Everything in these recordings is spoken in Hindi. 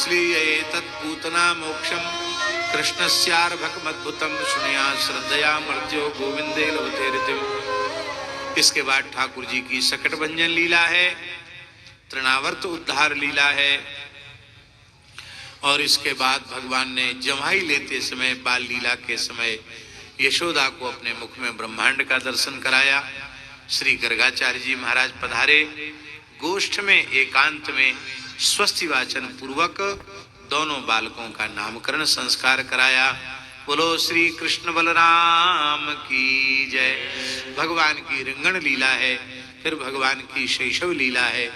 इसलिए तत्पूतना मोक्षम कृष्णस्यार्भकमद्भुतम सुनया श्रद्धया मर्त्यो गोविंदे लभते ऋतिम। इसके बाद ठाकुर जी की सकट भंजन लीला है, तृणावर्त उद्धार लीला है, और इसके बाद भगवान ने जमाई लेते समय बाल लीला के समय यशोदा को अपने मुख में ब्रह्मांड का दर्शन कराया। श्री गर्गाचार्य जी महाराज पधारे, गोष्ठ में एकांत में स्वस्ति वाचन पूर्वक दोनों बालकों का नामकरण संस्कार कराया। बोलो श्री कृष्ण बलराम की जय। भगवान की रिंगण लीला है, फिर भगवान की शैशव लीला है,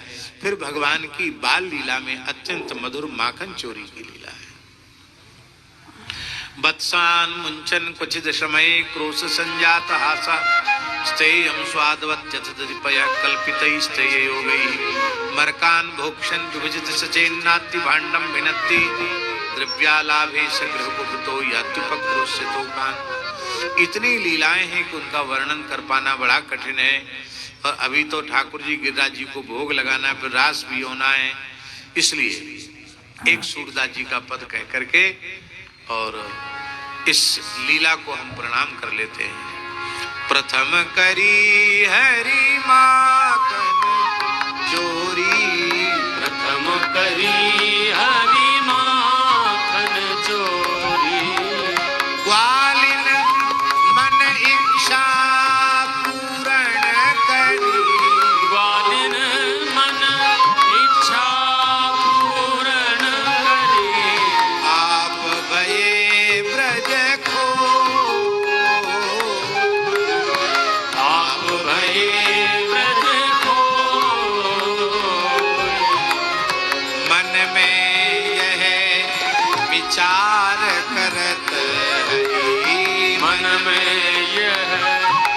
फिर भगवान की बाल लीला में अत्यंत मधुर माखन चोरी की लीला है। वत्सान मुंचन क्वचिद शमये क्रोश संजात हासा स्तेयं स्वादवत्यथदरिपय कल्पितैस्तेय योगैः मर्कान् भोक्षन् विभजित सचेन्नात्ति भाण्डं भिनत्ति द्रव्यालाभे सगृहकुपितो यात्युपक्रोशितो कान्। इतनी लीलाएं हैं कि उनका वर्णन कर पाना बड़ा कठिन है। और अभी तो ठाकुर जी गिरिराज जी को भोग लगाना, फिर रास भी होना है, इसलिए एक सूरदास जी का पद कह करके और इस लीला को हम प्रणाम कर लेते हैं। प्रथम करी हरि माखन चोरी, प्रथम करी हरि माखन चोरी, ग्वालिन मन इच्छा पूर्ण करी, ग्वालिन मन इच्छा पूर्ण करी, आप भये ब्रज खो, आप भये ब्रज खो, मन में यह विचार करत हरि, मन में यह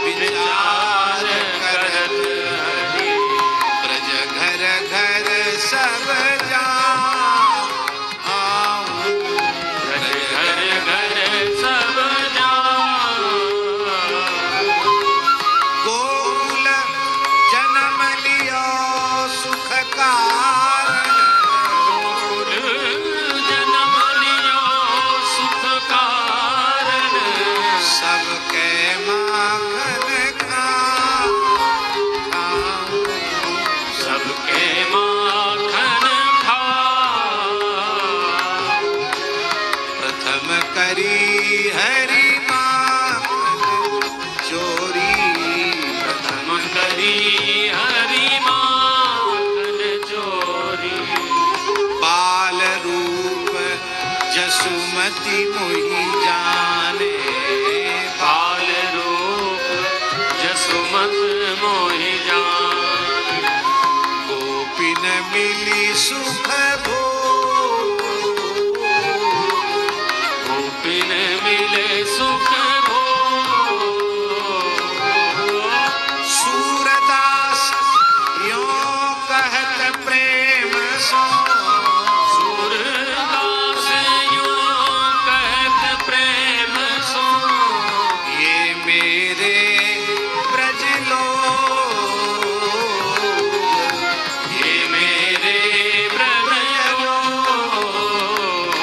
विचार करत हरि, ब्रज घर घर सब जाऊं, ब्रज घर घर सब जाऊं, गोकुल जन्म लियो सुख कारण, गोकुल जन्म लियो सुख कारण, सबके माखन खाऊं, सबके माखन खाओ। प्रथम करी हरि माखन चोरी, प्रथम करी हरि माखन चोरी, बाल रूप जसुमति मोहि जाने, बाल रूप जसुमत मोहि जान, गोपिन मिली सुख भोग, गोपिन मिले सुख भोग, सूरदास यों कहत प्रेम सो, सूरदास यूं कहत प्रेम सो, ये मेरे ब्रज लोग, ये मेरे ब्रज लोग,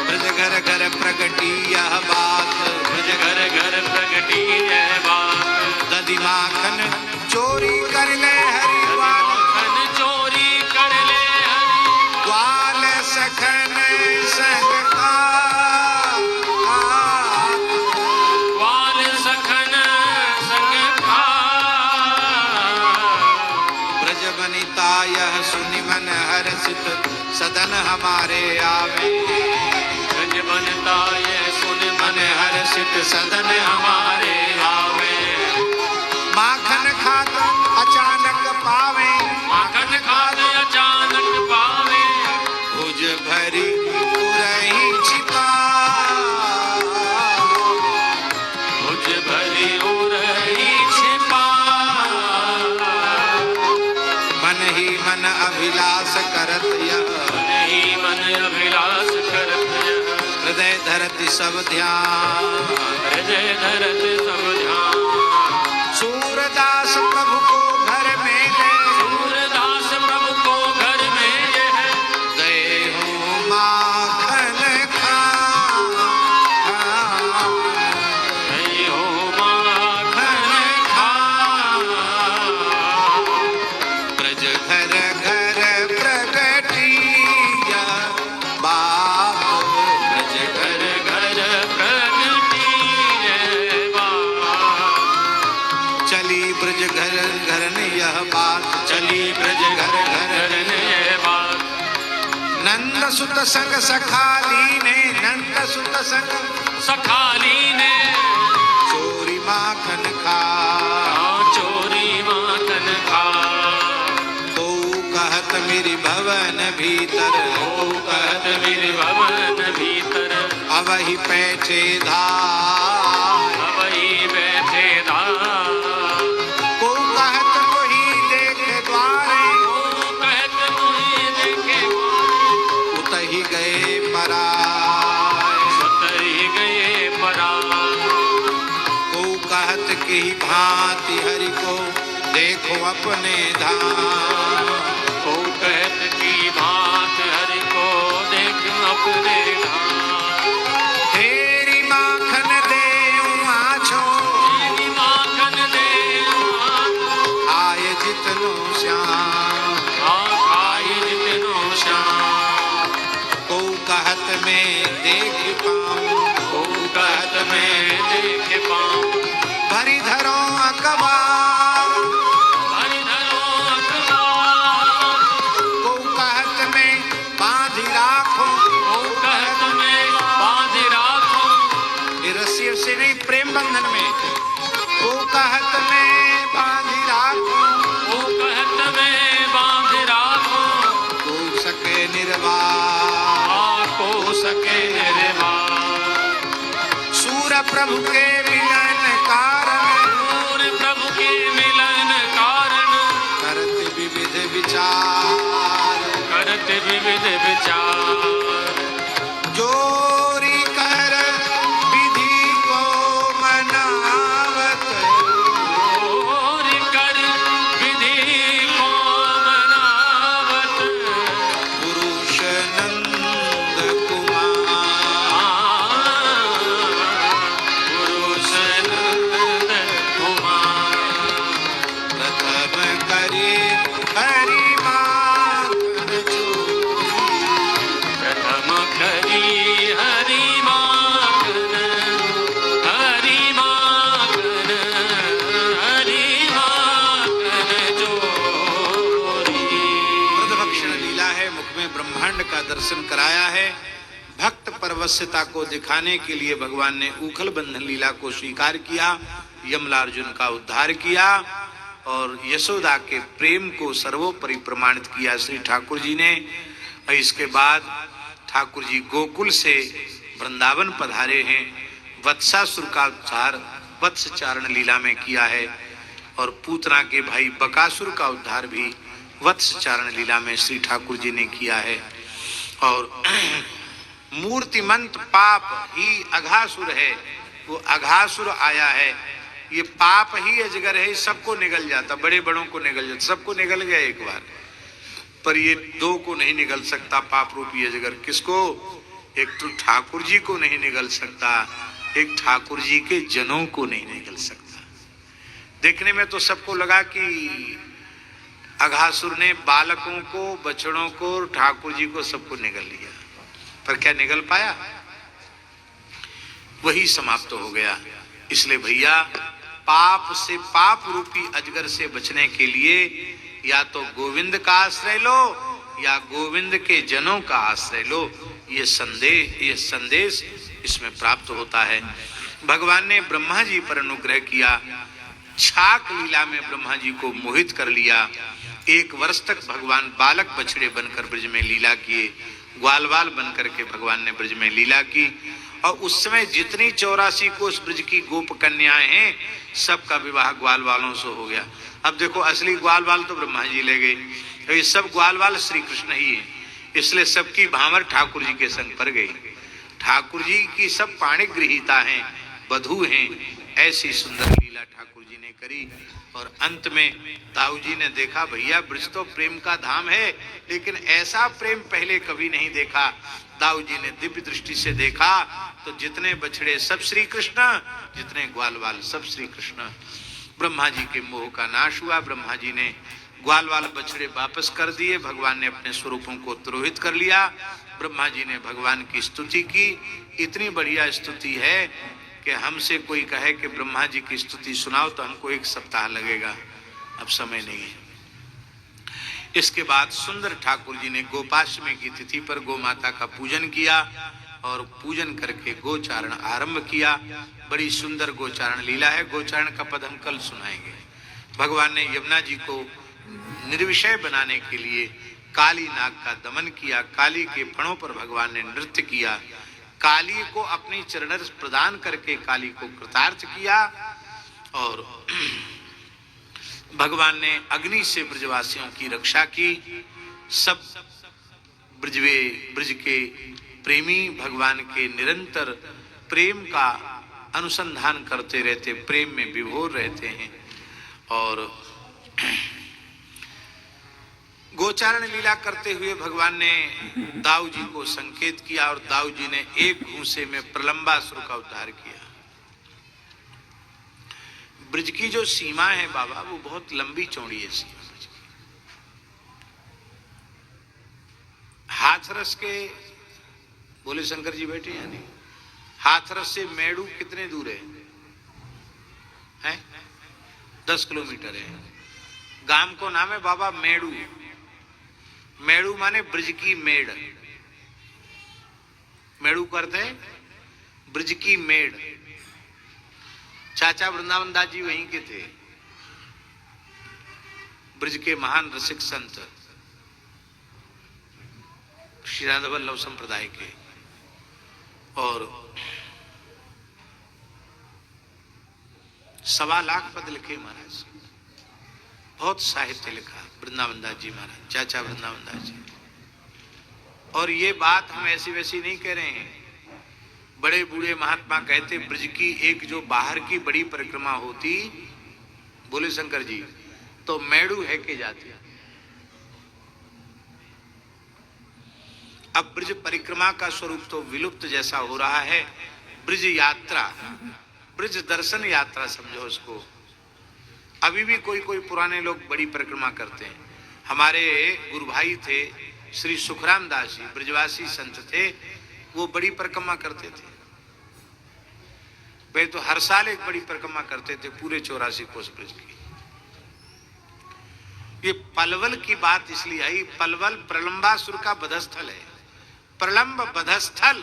ब्रज घर घर प्रगटी यह बात, ब्रज घर घर प्रगटी है बात, दधि माखन चोरी कर ले हरि ग्वाल, माखन चोरी कर ले हरि, ग्वाल सखन संग खा, ग्वाल सखन संग खा, ब्रज वनिता यह सुनि मन हर्षित सदन हमारे आवे, ब्रज बनता ये सुन मन हर्षित सदन हमारे आवे, माखन खात अचानक पावे, माखन खाद अचानक पावे, भुज भरी उरही छिपा, भुज भरी उरही छिपा, मन ही मन अभिलाष करत यह, मन ही मन अभिलाष करत यह, हृदय धरति सब ध्यान, हृदय धरत सब ध्यान, सूरदास प्रभु को घर में ले, सूरदास प्रभु को घर में यह, गए हो सुत संग सखाली ने, नंद सुत संग सखाली ने चोरी माखन खा, चोरी माखन खा। तो कहत मेरी भवन भीतर, ओ कहत मेरे भवन भीतर, अवहि पैठे धार, अवहि बैठे धार। को कहत कोई देखे द्वारे, ओ कहत कोई देखे उतहि गए पराय, उतहि गए पराय। को कहत की भांति हरि को देखो अपने धाम, ओ कहत की भांति हरि को देख अपने धाम। तेरी माखन देऊं आछो, तेरी माखन देऊं आछो, आय जितनो श्याम, खाए जितनो श्याम। को कहत में देख पाऊं, ओ कहत में देख पाऊं, भरी धरो अकबार, हरि धरो अखबार। को कहत में बांधि राखो, ओ कहत में बांध राखो, ये रस्सी से नहीं, प्रेम बंधन में। को कहत में बांधि राखो, ओ कहत में बांध राखो, को सके निर्वाह, को सके निर्वाह। सूर प्रभु के मिलन कारण, और प्रभु के मिलन कारण, करत विविध विचार, करत विविध विचार। जोरी कर विधि को मनावत, और कर विधि को मनावत, पुरुष नंद कुमार, पुरुष नंद कुमार। प्रथम करे हरि माखन चोरी, प्रथम करी हरि माखन, हरि माखन, हरि माखन चोरी। ब्रजभक्षण लीला है, मुख में ब्रह्मांड का दर्शन कराया है। भक्त परवश्यता को दिखाने के लिए भगवान ने उखल बंधन लीला को स्वीकार किया, यमलार्जुन का उद्धार किया और यशोदा के प्रेम को सर्वोपरि प्रमाणित किया श्री ठाकुर जी ने। और इसके बाद ठाकुर जी गोकुल से वृंदावन पधारे हैं। वत्सासुर का उद्धार वत्स चारण लीला में किया है और पूतना के भाई बकासुर का उद्धार भी वत्स चारण लीला में श्री ठाकुर जी ने किया है। और मूर्तिमंत पाप ही अघासुर है, वो अघासुर आया है। ये पाप ही अजगर है, सबको निगल जाता, बड़े बड़ों को निगल जाता, सबको निगल गया एक बार, पर ये दो को नहीं निगल सकता पाप रूपी अजगर। किसको? एक तो ठाकुर जी को नहीं निगल सकता, एक ठाकुर जी के जनों को नहीं निगल सकता। देखने में तो सबको लगा कि अघासुर ने बालकों को, बछड़ों को, ठाकुर जी को सबको निगल लिया, पर क्या निगल पाया? वही समाप्त हो गया। इसलिए भैया पाप से, पाप रूपी अजगर से बचने के लिए या तो गोविंद का आश्रय लो या गोविंद के जनों का आश्रय लो। ये संदेश इसमें प्राप्त होता है। भगवान ने ब्रह्मा जी पर अनुग्रह किया, छाक लीला में ब्रह्मा जी को मोहित कर लिया। 1 वर्ष तक भगवान बालक बछड़े बनकर ब्रज में लीला किए, ग्वालवाल बनकर के भगवान ने ब्रज में लीला की। और उस समय जितनी 84 कोस ब्रज की गोप कन्याएं हैं, सबका विवाह ग्वाल वालों से हो गया। अब देखो असली ग्वाल वाल तो ब्रह्मा जी ले गए, तो ये सब ग्वाल वाल श्री कृष्ण ही है। इसलिए सबकी भांवर ठाकुर जी के संग पर गई। ठाकुर जी की सब पाणिक गृहीता हैं, बधू हैं। ऐसी सुंदर लीला ठाकुर जी ने करी। और अंत में ताऊ जी ने देखा भैया ब्रज तो प्रेम का धाम है, लेकिन ऐसा प्रेम पहले कभी नहीं देखा। दाऊ जी ने दिव्य दृष्टि से देखा तो जितने बछड़े सब श्री कृष्ण, जितने ग्वालवाल सब श्री कृष्ण। ब्रह्मा जी के मोह का नाश हुआ। ब्रह्मा जी ने ग्वालवाल बछड़े वापस कर दिए, भगवान ने अपने स्वरूपों को तिरोहित कर लिया। ब्रह्मा जी ने भगवान की स्तुति की। इतनी बढ़िया स्तुति है कि हमसे कोई कहे कि ब्रह्मा जी की स्तुति सुनाओ तो हमको 1 सप्ताह लगेगा, अब समय नहीं है। इसके बाद सुंदर ठाकुर जी ने गोपाष्टमी की तिथि पर गौ माता का पूजन किया और पूजन करके गोचारण आरंभ किया। बड़ी सुंदर गोचारण लीला है। गोचारण का पद हम कल सुनाएंगे। भगवान ने यमुना जी को निर्विषय बनाने के लिए काली नाग का दमन किया। काली के फणों पर भगवान ने नृत्य किया। काली को अपनी चरणरस प्रदान करके काली को कृतार्थ किया और भगवान ने अग्नि से ब्रजवासियों की रक्षा की। सब ब्रज के प्रेमी भगवान के निरंतर प्रेम का अनुसंधान करते रहते, प्रेम में विभोर रहते हैं। और गोचारण लीला करते हुए भगवान ने दाऊ जी को संकेत किया और दाऊ जी ने एक घूंसे में प्रलंबासुर का उद्धार किया। ब्रज की जो सीमा है बाबा, वो बहुत लंबी चौड़ी है सीमा। हाथरस के, बोले शंकर जी बैठे यानी, हाथरस से मेड़ू कितने दूर है? 10 किलोमीटर है। गांव को नाम है बाबा मेड़ू। मेड़ू माने ब्रज की मेड़। मेड़ू करते ब्रज की मेड़। चाचा वृंदावन दास जी वहीं के थे, ब्रज के महान रसिक संत श्री राधा वल्लभ संप्रदाय के। और 1.25 लाख पद लिखे महाराज, बहुत साहित्य लिखा वृंदावन दास जी महाराज, चाचा वृंदावन दास जी। और ये बात हम ऐसी वैसी नहीं कह रहे हैं। बड़े बूढ़े महात्मा कहते ब्रज की एक जो बाहर की बड़ी परिक्रमा होती, बोले शंकर जी, तो मेड़ू है के जाती। अब ब्रज परिक्रमा का स्वरूप तो विलुप्त जैसा हो रहा है। ब्रज यात्रा, ब्रज दर्शन यात्रा समझो उसको। अभी भी कोई कोई पुराने लोग बड़ी परिक्रमा करते हैं। हमारे गुरु भाई थे श्री सुखराम दास जी, ब्रजवासी संत थे, वो बड़ी परिक्रमा करते थे। वे तो हर साल एक बड़ी परिक्रमा करते थे पूरे 84 कोस ब्रज की। ये पलवल की बात इसलिए आई, पलवल प्रलंबासुर का बधस्थल है। प्रलंब बधस्थल,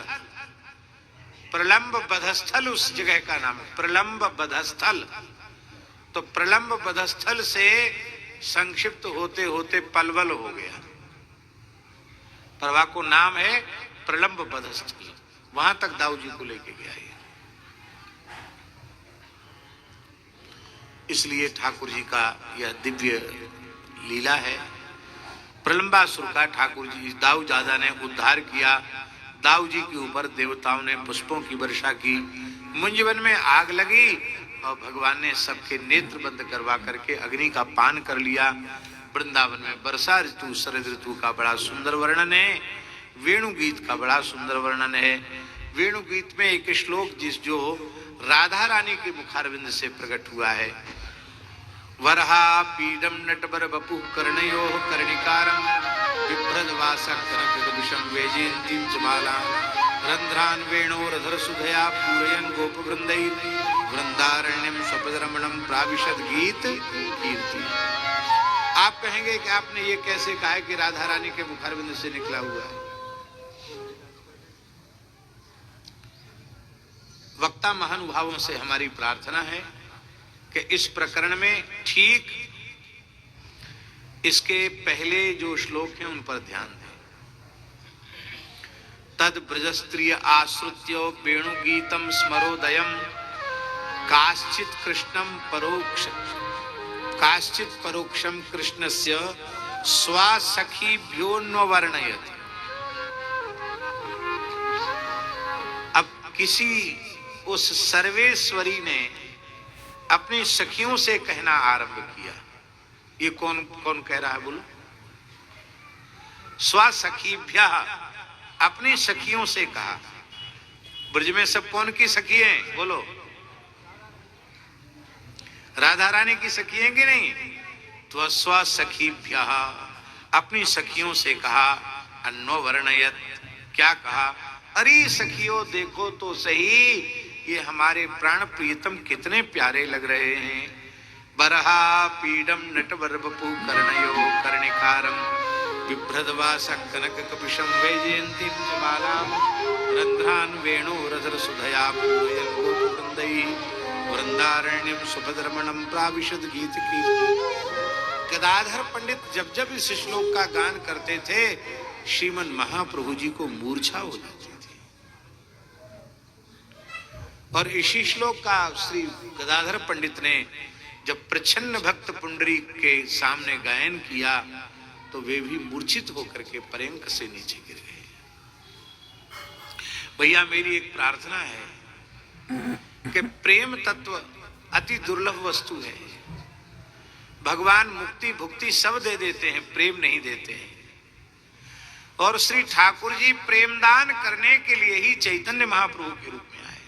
प्रलंब बधस्थल उस जगह का नाम है, प्रलंब बधस्थल। तो प्रलंब बधस्थल से संक्षिप्त होते होते पलवल हो गया। परवा को नाम है प्रलंब बधस्थल। वहां तक दाऊ जी को लेके गया है। इसलिए ठाकुर जी का यह दिव्य लीला है। प्रलंबासुर का ठाकुर जी दाऊ दादा ने उद्धार किया। दाऊ जी के ऊपर देवताओं ने पुष्पों की वर्षा की। मुंजवन में आग लगी और भगवान ने सबके नेत्र बंद करवा करके अग्नि का पान कर लिया। वृंदावन में वर्षा ऋतु, शरद ऋतु का बड़ा सुंदर वर्णन है। वेणु गीत का बड़ा सुंदर वर्णन है। वेणु गीत में एक श्लोक जो राधा रानी के मुखारविंद से प्रकट हुआ है। वरहा पीडम नटवर बपु कर्णयो कर्णिकारं बिभ्रदवासा कनकगभूषं वैजयन्तीं च मालां रंध्रान् वेणोरधर सुधया पूरयन् गोपवृन्दैः वृंदारण्यं स्वपदरमणं प्राविशद गीत कीर्ति। आप कहेंगे कि आपने ये कैसे कहा है कि राधा रानी के मुखारविंद से निकला हुआ है? वक्ता महानुभावों से हमारी प्रार्थना है कि इस प्रकरण में ठीक इसके पहले जो श्लोक हैं उन पर ध्यान दें। तद ब्रजस्त्रिय आश्रित्यो वेणुगीतम स्मरोदयम काश्चित कृष्णम परोक्ष काश्चित परोक्षम कृष्णस्य स्वसखीभ्योन्वर्णयत्। अब किसी उस सर्वेश्वरी ने अपनी सखियों से कहना आरंभ किया। ये कौन कौन कह रहा है बोलो? स्वसखीभ्यः, अपनी सखियों से कहा। ब्रज में सब कौन की सखी हैं बोलो? राधा रानी की सखी हैं कि नहीं? तो स्वसखीभ्यः, अपनी सखियों से कहा। अन्वर्णयत्, क्या कहा? अरे सखियों देखो तो सही, ये हमारे प्राण प्रियतम कितने प्यारे लग रहे हैं। बरहा पीडम नटवर बपु कर्णयो कर्णिकारम बिभ्रदवास कनक कपिशम वैजयंती जमालाम रंध्रान वेणु रधर सुधया पूरयन गोपवृंदई वृंदारण्यम सुभद्रमणम प्राविशद गीत की। गदाधर पंडित जब जब इस श्लोक का गान करते थे श्रीमन महाप्रभु जी को मूर्छा हो जाती थी। और इसी श्लोक का श्री गदाधर पंडित ने जब प्रच्छन्न भक्त पुंडरीक के सामने गायन किया तो वे भी मूर्छित होकर के पर्यंक से नीचे गिर गए। भैया मेरी एक प्रार्थना है कि प्रेम तत्व अति दुर्लभ वस्तु है। भगवान मुक्ति भुक्ति सब दे देते हैं, प्रेम नहीं देते हैं। और श्री ठाकुर जी प्रेमदान करने के लिए ही चैतन्य महाप्रभु के रूप में आए।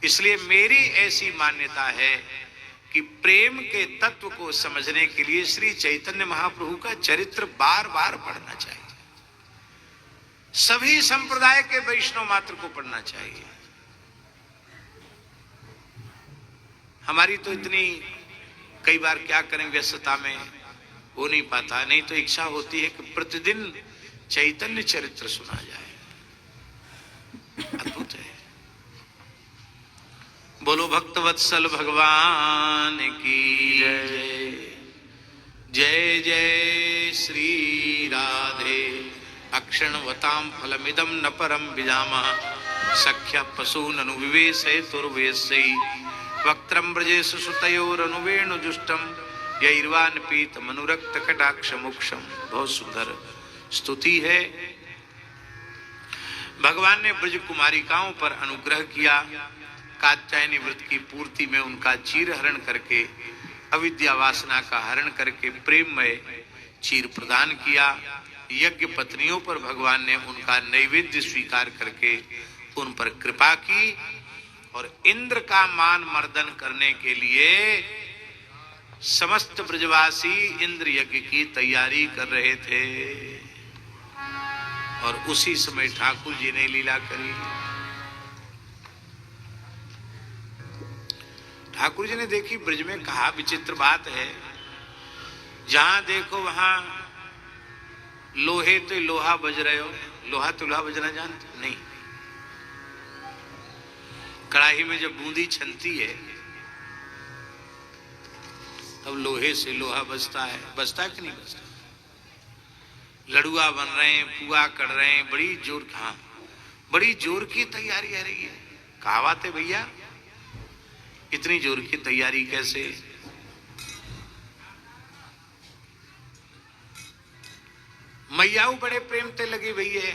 इसलिए मेरी ऐसी मान्यता है कि प्रेम के तत्व को समझने के लिए श्री चैतन्य महाप्रभु का चरित्र बार बार पढ़ना चाहिए। सभी संप्रदाय के वैष्णव मात्र को पढ़ना चाहिए। हमारी तो इतनी कई बार क्या करें व्यस्तता में हो नहीं पाता, नहीं तो इच्छा होती है कि प्रतिदिन चैतन्य चरित्र सुना जाए। अद्भुत है। बोलो भक्तवत्सल भगवान की जय। जय जय श्री राधे। अक्षणवतां फलमिदं न परम विजामः सख्य पशूननु विवेशे तुर्वेशै वक्त्रं ब्रजेश सुतयोरनुवेणुजुष्टं यैर्वान पीत मनुरक्त कटाक्ष मोक्षम। बहुत सुंदर स्तुति है। भगवान ने ब्रज कुमारिकाओं पर अनुग्रह किया। कात्यायनी व्रत की पूर्ति में उनका चीर हरण करके अविद्या वासना का हरण करके प्रेममय चीर प्रदान किया। यज्ञ पत्नियों पर भगवान ने उनका नैवेद्य स्वीकार करके उन पर कृपा की। और इंद्र का मान मर्दन करने के लिए समस्त ब्रजवासी इंद्र यज्ञ की तैयारी कर रहे थे। और उसी समय ठाकुर जी ने लीला करी। ठाकुर जी ने देखी ब्रज में, कहा विचित्र बात है, जहां देखो वहां लोहे तो लोहा बज रहे हो। लोहा तो लोहा बजना जानते नहीं? कड़ाही में जब बूंदी छनती है तब लोहे से लोहा बजता है। बजता कि नहीं बजता? लड़ुआ बन रहे हैं, पुआ कर रहे हैं, बड़ी जोर, हाँ बड़ी जोर की तैयारी आ रही है। कहावत है भैया, इतनी जोर की तैयारी कैसे? मैयाऊ बड़े प्रेम से लगी हुई है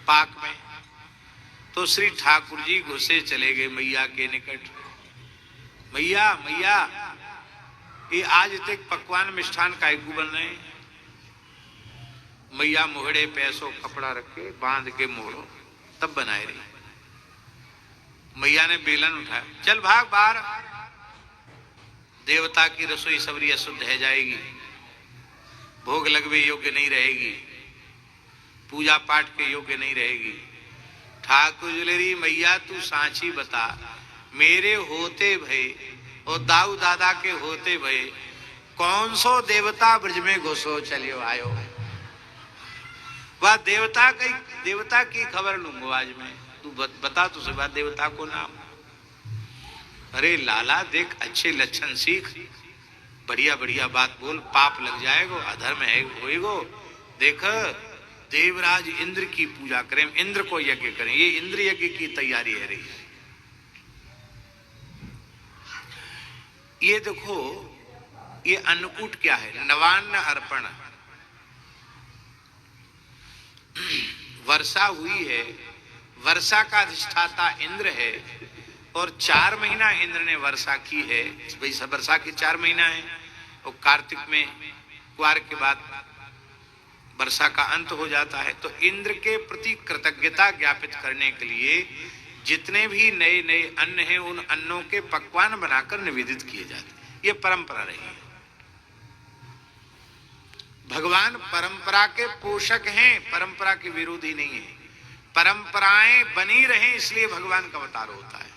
पाक में। तो श्री ठाकुर जी घुसे चले गए मैया के निकट। मैया मैया, ये आज तक पकवान मिष्ठान कायकू बन रहे हैं। मैया मोहड़े पैसों कपड़ा रखे बांध के मोड़ो तब बनाए रही। मैया ने बेलन उठाया, चल भाग बाहर, देवता की रसोई सबरी अशुद्ध है जाएगी, भोग लगवे योग्य नहीं रहेगी, पूजा पाठ के योग्य नहीं रहेगी। ठाकुर जुलेरी, मैया तू सांची बता, मेरे होते भय और दाऊ दादा के होते भय कौन सो देवता ब्रज में घुसो चलियो आयो। वह देवता की खबर लूंगो आज मैं। तू बता तुझसे बात देवता को नाम। अरे लाला देख, अच्छे लक्षण सीख, बढ़िया बढ़िया बात बोल, पाप लग जाएगो, अधर्म है होएगो। देख देवराज इंद्र की पूजा करें, इंद्र को यज्ञ करें, ये इंद्र यज्ञ की तैयारी है रही है। ये देखो, ये अन्नकूट क्या है? नवान्न अर्पण। वर्षा हुई है, वर्षा का अधिष्ठाता इंद्र है और 4 महीना इंद्र ने वर्षा की है। भाई वर्षा के 4 महीना है और कार्तिक में कुआर के बाद वर्षा का अंत हो जाता है। तो इंद्र के प्रति कृतज्ञता ज्ञापित करने के लिए जितने भी नए नए अन्न हैं उन अन्नों के पकवान बनाकर निवेदित किए जाते हैं। ये परंपरा रही है। भगवान परंपरा के पोषक हैं, परंपरा के विरोधी नहीं है। परंपराएं बनी रहें इसलिए भगवान का अवतार होता है।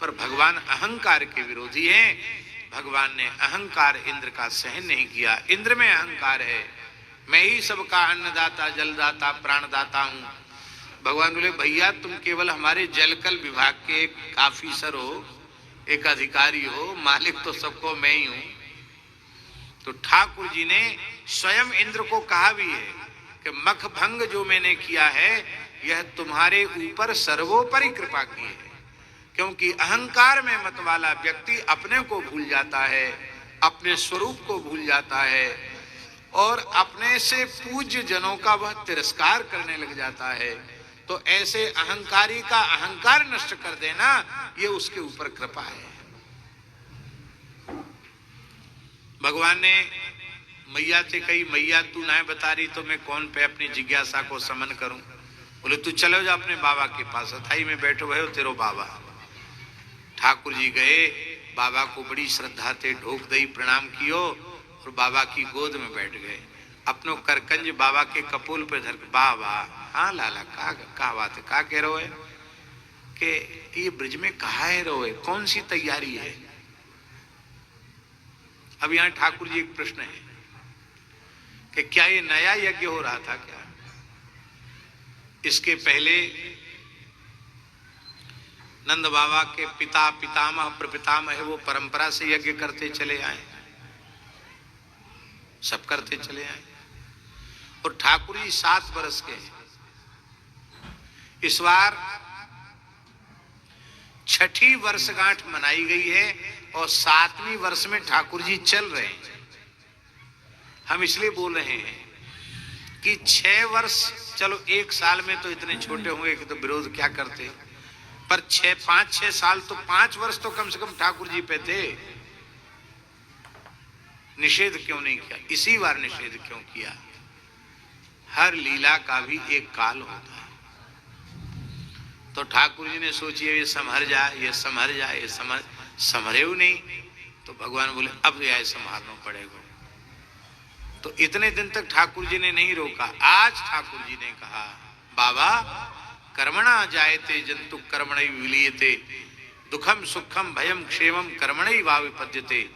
पर भगवान अहंकार के विरोधी हैं। भगवान ने अहंकार इंद्र का सहन नहीं किया। इंद्र में अहंकार है, मैं ही सबका अन्नदाता, जलदाता, प्राणदाता हूं। भगवान बोले भैया तुम केवल हमारे जलकल विभाग के एक ऑफिसर हो, एक अधिकारी हो, मालिक तो सबको मैं ही हूं। तो ठाकुर जी ने स्वयं इंद्र को कहा भी है कि मख भंग जो मैंने किया है यह तुम्हारे ऊपर सर्वोपरि कृपा की है, क्योंकि अहंकार में मत वाला व्यक्ति अपने को भूल जाता है, अपने स्वरूप को भूल जाता है और अपने से पूज्य जनों का वह तिरस्कार करने लग जाता है। तो ऐसे अहंकारी का अहंकार नष्ट कर देना ये उसके ऊपर कृपा है। भगवान ने मैया से कही, मैया तू ना बता रही तो मैं कौन पे अपनी जिज्ञासा को समन करूं। बोले तू चलो जा अपने बाबा के पास, अथाई में बैठो है तेरो बाबा। ठाकुर जी गए, बाबा को बड़ी श्रद्धा से ढोक दई, प्रणाम कियो और बाबा की गोद में बैठ गए। अपनो करकंज बाबा के कपोल पे धर, बाबा हाँ लाला का बात है, का कह रहे हो कि ये ब्रिज में कहा है रो है, कौन सी तैयारी है। अब यहां ठाकुर जी एक प्रश्न है कि क्या ये नया यज्ञ हो रहा था क्या? इसके पहले नंद बाबा के पिता पितामह प्रपितामह वो परंपरा से यज्ञ करते चले आए, सब करते चले आए। और ठाकुर जी 7 वर्ष के, इस बार 6ठी वर्षगांठ मनाई गई है और 7वीं वर्ष में ठाकुर जी चल रहे हैं। हम इसलिए बोल रहे हैं कि 6 वर्ष, चलो 1 साल में तो इतने छोटे होंगे कि तो विरोध क्या करते, पर 5-6 साल तो 5 वर्ष तो कम से कम ठाकुर जी पे थे। निषेध क्यों नहीं किया? इसी बार निषेध क्यों किया? हर लीला का भी एक काल होता है। तो ठाकुर जी ने सोचिए ये संभर जाए, ये संभर जाए, ये संभरे नहीं, तो भगवान बोले अब यह संभालना पड़ेगा। तो इतने दिन तक ठाकुर जी ने नहीं रोका। आज ठाकुर जी ने कहा बाबा कर्मणा जायते जंतु कर्मणैव विलीयते, दुखम सुखम भयम क्षेमम कर्मणैव विपद्यते।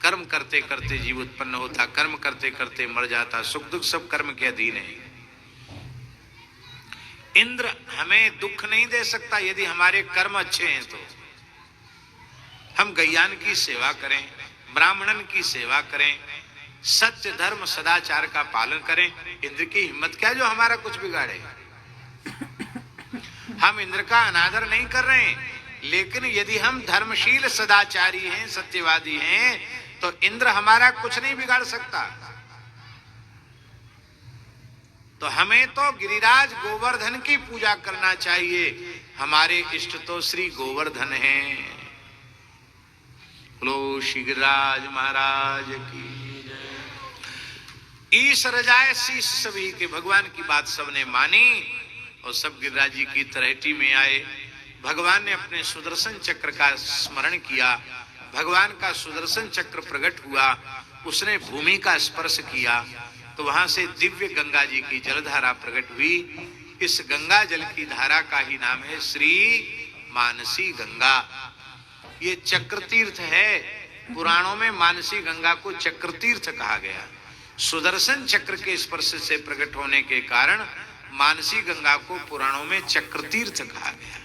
कर्म करते करते जीव उत्पन्न होता, कर्म करते करते मर जाता, सुख दुख सब कर्म के अधीन है। इंद्र हमें दुख नहीं दे सकता यदि हमारे कर्म अच्छे हैं। तो हम गैयान की सेवा करें, ब्राह्मणन की सेवा करें, सत्य धर्म सदाचार का पालन करें, इंद्र की हिम्मत क्या जो हमारा कुछ बिगाड़े। हम इंद्र का अनादर नहीं कर रहे हैं, लेकिन यदि हम धर्मशील सदाचारी हैं, सत्यवादी हैं, तो इंद्र हमारा कुछ नहीं बिगाड़ सकता। तो हमें तो गिरिराज गोवर्धन की पूजा करना चाहिए। हमारे इष्ट तो श्री गोवर्धन हैं। बोलो श्री गिरिराज महाराज की। ईश रजाए शीश सभी के, भगवान की बात सबने मानी और सब गिरिराज जी की तलहटी में आए। भगवान ने अपने सुदर्शन चक्र का स्मरण किया, भगवान का सुदर्शन चक्र प्रकट हुआ, उसने भूमि का स्पर्श किया तो वहां से दिव्य गंगा जी की जलधारा प्रकट हुई। इस गंगा जल की धारा का ही नाम है श्री मानसी गंगा। ये चक्र तीर्थ है, पुराणों में मानसी गंगा को चक्र तीर्थ कहा गया। सुदर्शन चक्र के स्पर्श से प्रकट होने के कारण मानसी गंगा को पुराणों में चक्र तीर्थ कहा गया।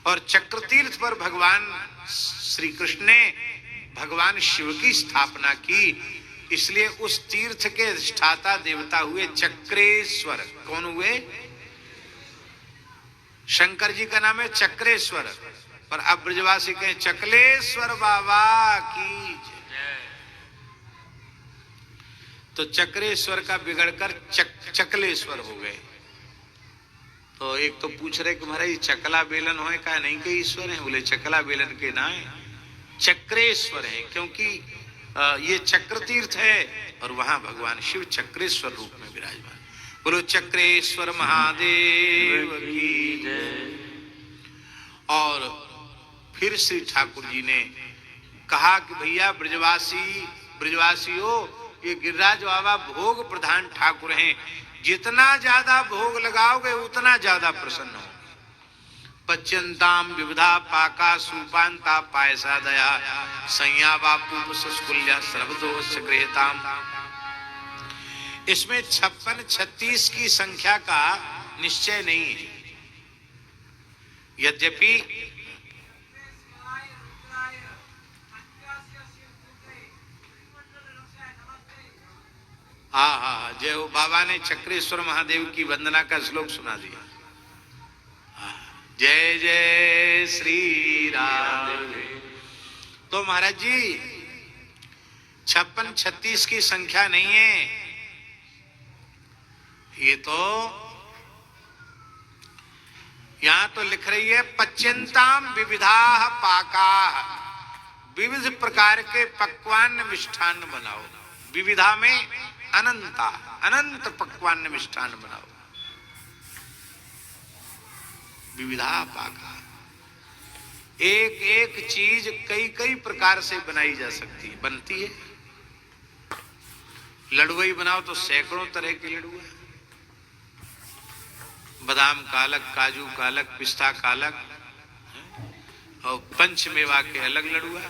और चक्र तीर्थ पर भगवान श्री कृष्ण ने भगवान शिव की स्थापना की, इसलिए उस तीर्थ के अधिष्ठाता देवता हुए चक्रेश्वर। कौन हुए? शंकर जी का नाम है चक्रेश्वर, पर अब ब्रजवासी कहें चकलेश्वर बाबा की जय। तो चक्रेश्वर का बिगड़कर चकलेश्वर हो गए। तो एक तो पूछ रहे कि महाराज चकला बेलन होए का नहीं के ईश्वर है? बोले चकला बेलन के ना है, चक्रेश्वर है, क्योंकि ये चक्र तीर्थ है और वहां भगवान शिव चक्रेश्वर रूप में विराजमान। बोलो चक्रेश्वर महादेव की जय। और फिर श्री ठाकुर जी ने कहा कि भैया ब्रजवासियों, ये गिरिराज बाबा भोग प्रधान ठाकुर हैं, जितना ज्यादा भोग लगाओगे उतना ज्यादा प्रसन्न होंगे। पच्यंताम विविधा पाका सुपांता पायसा दया संया बापू सस्कुल्या सर्वदोष गृहताम। इसमें 56 36 की संख्या का निश्चय नहीं है। यद्यपि जय हो, बाबा ने चक्रेश्वर महादेव की वंदना का श्लोक सुना दिया। जय जय श्री राम। तो महाराज जी 56 36 की संख्या नहीं है, ये तो यहां तो लिख रही है पच्यंताम विविधा पाका, विविध प्रकार के पकवान मिष्ठान बनाओ। विविधा में अनंता, अनंत पकवान मिष्ठान बनाओ। विविधा पाका, एक एक चीज कई कई प्रकार से बनाई जा सकती है, बनती है। लड़ुई बनाओ तो सैकड़ों तरह के लड़ुआ, बादाम कालक, काजू कालक, पिस्ता कालक और पंचमेवा के अलग लड़ुआ।